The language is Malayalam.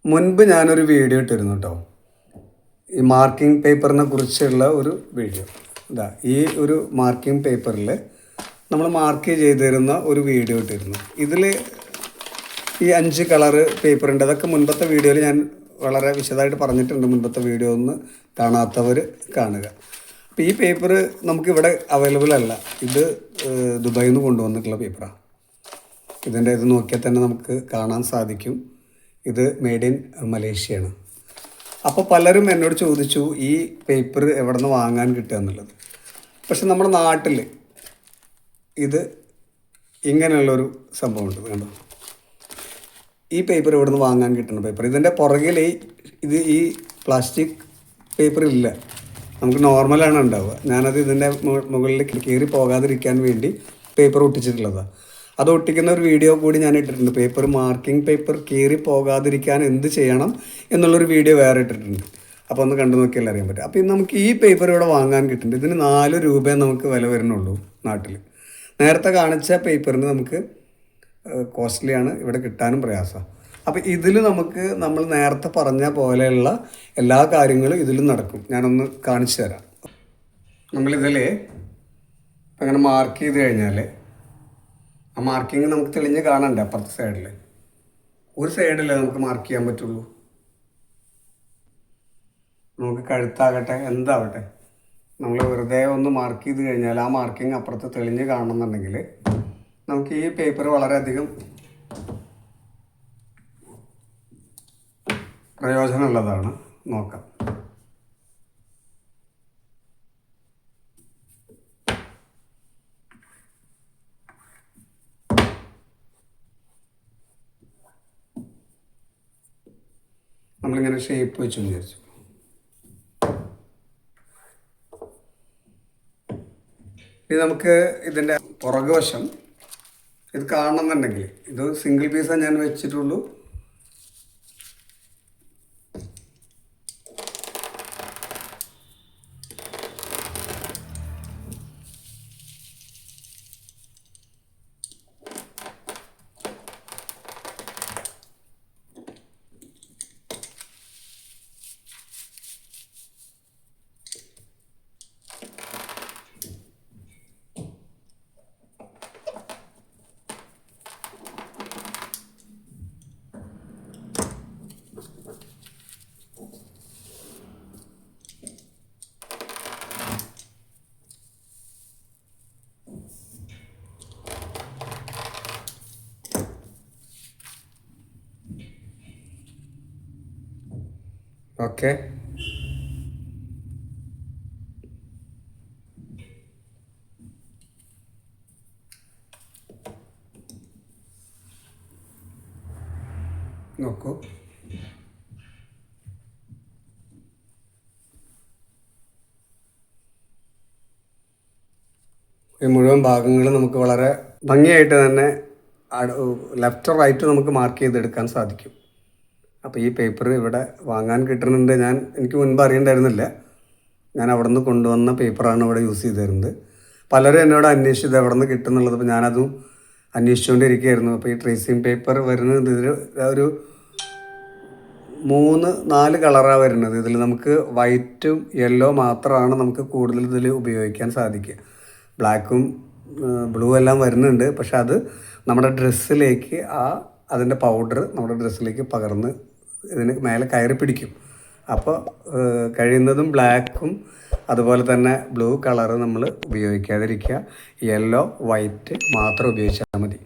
മുൻപ് ഞാനൊരു വീഡിയോ ഇട്ടിരുന്നു കേട്ടോ. ഈ മാർക്കിംഗ് പേപ്പറിനെ കുറിച്ചുള്ള ഒരു വീഡിയോ. ഈ ഒരു മാർക്കിംഗ് പേപ്പറിൽ നമ്മൾ മാർക്ക് ചെയ്തിരുന്ന ഒരു വീഡിയോ ഇട്ടിരുന്നു. ഇതിൽ ഈ 5 കളറ് പേപ്പറുണ്ട്. അതൊക്കെ മുൻപത്തെ വീഡിയോയിൽ ഞാൻ വളരെ വിശദമായിട്ട് പറഞ്ഞിട്ടുണ്ട്. മുൻപത്തെ വീഡിയോ ഒന്ന് കാണാത്തവർ കാണുക. അപ്പോൾ ഈ പേപ്പർ നമുക്കിവിടെ അവൈലബിൾ അല്ല. ഇത് ദുബായിൽ നിന്ന് കൊണ്ടുവന്നിട്ടുള്ള പേപ്പറാണ്. ഇതിൻ്റെ ഇത് നോക്കിയാൽ തന്നെ നമുക്ക് കാണാൻ സാധിക്കും. ഇത് മെയ്ഡ് ഇൻ മലേഷ്യയാണ്. അപ്പോൾ പലരും എന്നോട് ചോദിച്ചു ഈ പേപ്പർ എവിടെ നിന്ന് വാങ്ങാൻ കിട്ടുക എന്നുള്ളത്. പക്ഷെ നമ്മുടെ നാട്ടിൽ ഇത് ഇങ്ങനെയുള്ളൊരു സംഭവമുണ്ട്. കണ്ടോ, ഈ പേപ്പർ എവിടെ നിന്ന് വാങ്ങാൻ കിട്ടുന്ന പേപ്പർ. ഇതിൻ്റെ പുറകിൽ ഈ പ്ലാസ്റ്റിക് പേപ്പർ ഇല്ല, നമുക്ക് നോർമലാണ് ഉണ്ടാവുക. ഞാനത് ഇതിൻ്റെ മുകളിൽ കയറി പോകാതിരിക്കാൻ വേണ്ടി പേപ്പർ ഒട്ടിച്ചിട്ടുള്ളതാണ്. അത് ഒട്ടിക്കുന്ന ഒരു വീഡിയോ കൂടി ഞാൻ ഇട്ടിട്ടുണ്ട്. പേപ്പർ മാർക്കിംഗ് പേപ്പർ കയറി പോകാതിരിക്കാൻ എന്ത് ചെയ്യണം എന്നുള്ളൊരു വീഡിയോ വേറെ ഇട്ടിട്ടുണ്ട്. അപ്പോൾ ഒന്ന് കണ്ടു നോക്കിയാൽ അറിയാൻ പറ്റും. അപ്പോൾ നമുക്ക് ഈ പേപ്പർ ഇവിടെ വാങ്ങാൻ കിട്ടുന്നുണ്ട്. ഇതിന് 4 രൂപയെ നമുക്ക് വില വരുന്നുള്ളൂ നാട്ടിൽ. നേരത്തെ കാണിച്ച പേപ്പറിന് നമുക്ക് കോസ്റ്റ്ലിയാണ്, ഇവിടെ കിട്ടാനും പ്രയാസമാണ്. അപ്പോൾ ഇതിൽ നമുക്ക് നമ്മൾ നേരത്തെ പറഞ്ഞ പോലെയുള്ള എല്ലാ കാര്യങ്ങളും ഇതിലും നടക്കും. ഞാനൊന്ന് കാണിച്ചു തരാം. നമ്മളിതിൽ അങ്ങനെ മാർക്ക് ചെയ്ത് കഴിഞ്ഞാൽ ആ മാർക്കിങ് നമുക്ക് തെളിഞ്ഞ് കാണണ്ടേ. അപ്പുറത്തെ സൈഡിൽ ഒരു സൈഡിലേ നമുക്ക് മാർക്ക് ചെയ്യാൻ പറ്റുള്ളൂ. നമുക്ക് കഴുത്താകട്ടെ എന്താവട്ടെ, നമ്മൾ വെറുതെ ഒന്ന് മാർക്ക് ചെയ്ത് കഴിഞ്ഞാൽ ആ മാർക്കിങ് അപ്പുറത്ത് തെളിഞ്ഞ് കാണണമെന്നുണ്ടെങ്കിൽ നമുക്ക് ഈ പേപ്പർ വളരെയധികം പ്രയോജനമുള്ളതാണ്. നോക്കാം. നമ്മളിങ്ങനെ ഷേപ്പ് വെച്ച് വിചാരിച്ചു. ഇത് നമുക്ക് ഇതിൻ്റെ പുറകു വശം ഇത് കാണണമെന്നുണ്ടെങ്കിൽ ഇത് സിംഗിൾ പീസാണ് ഞാൻ വെച്ചിട്ടുള്ളൂ. ഓക്കെ, നോക്കൂ. ഈ മുഴുവൻ ഭാഗങ്ങളും നമുക്ക് വളരെ ഭംഗിയായിട്ട് തന്നെ ലെഫ്റ്റ് റൈറ്റ് നമുക്ക് മാർക്ക് ചെയ്തെടുക്കാൻ സാധിക്കും. അപ്പോൾ ഈ പേപ്പർ ഇവിടെ വാങ്ങാൻ കിട്ടുന്നുണ്ട്. എനിക്ക് മുൻപ് അറിയണ്ടായിരുന്നില്ല. ഞാൻ അവിടെ നിന്ന് കൊണ്ടുവന്ന പേപ്പറാണ് ഇവിടെ യൂസ് ചെയ്തിരുന്നത്. പലരും എന്നോട് അന്വേഷിച്ചത് എവിടെ നിന്ന് കിട്ടുന്നുള്ളത്. അപ്പോൾ ഞാനതും അന്വേഷിച്ചുകൊണ്ടിരിക്കുകയായിരുന്നു. അപ്പോൾ ഈ ട്രേസിങ് പേപ്പർ വരുന്നത് ഇതിൽ ഒരു 3-4 കളറാണ് വരുന്നത്. ഇതിൽ നമുക്ക് വൈറ്റും യെല്ലോ മാത്രമാണ് നമുക്ക് കൂടുതൽ ഇതിൽ ഉപയോഗിക്കാൻ സാധിക്കുക. ബ്ലാക്കും ബ്ലൂ എല്ലാം വരുന്നുണ്ട്. പക്ഷെ അത് നമ്മുടെ ഡ്രസ്സിലേക്ക് അതിൻ്റെ പൗഡർ നമ്മുടെ ഡ്രസ്സിലേക്ക് പകർന്ന് ഇതിന് മേലെ കയറി പിടിക്കും. അപ്പോൾ കഴിയുന്നതും ബ്ലാക്കും അതുപോലെ തന്നെ ബ്ലൂ കളറ് നമ്മൾ ഉപയോഗിക്കാതിരിക്കുക. യെല്ലോ വൈറ്റ് മാത്രം ഉപയോഗിച്ചാൽ മതി.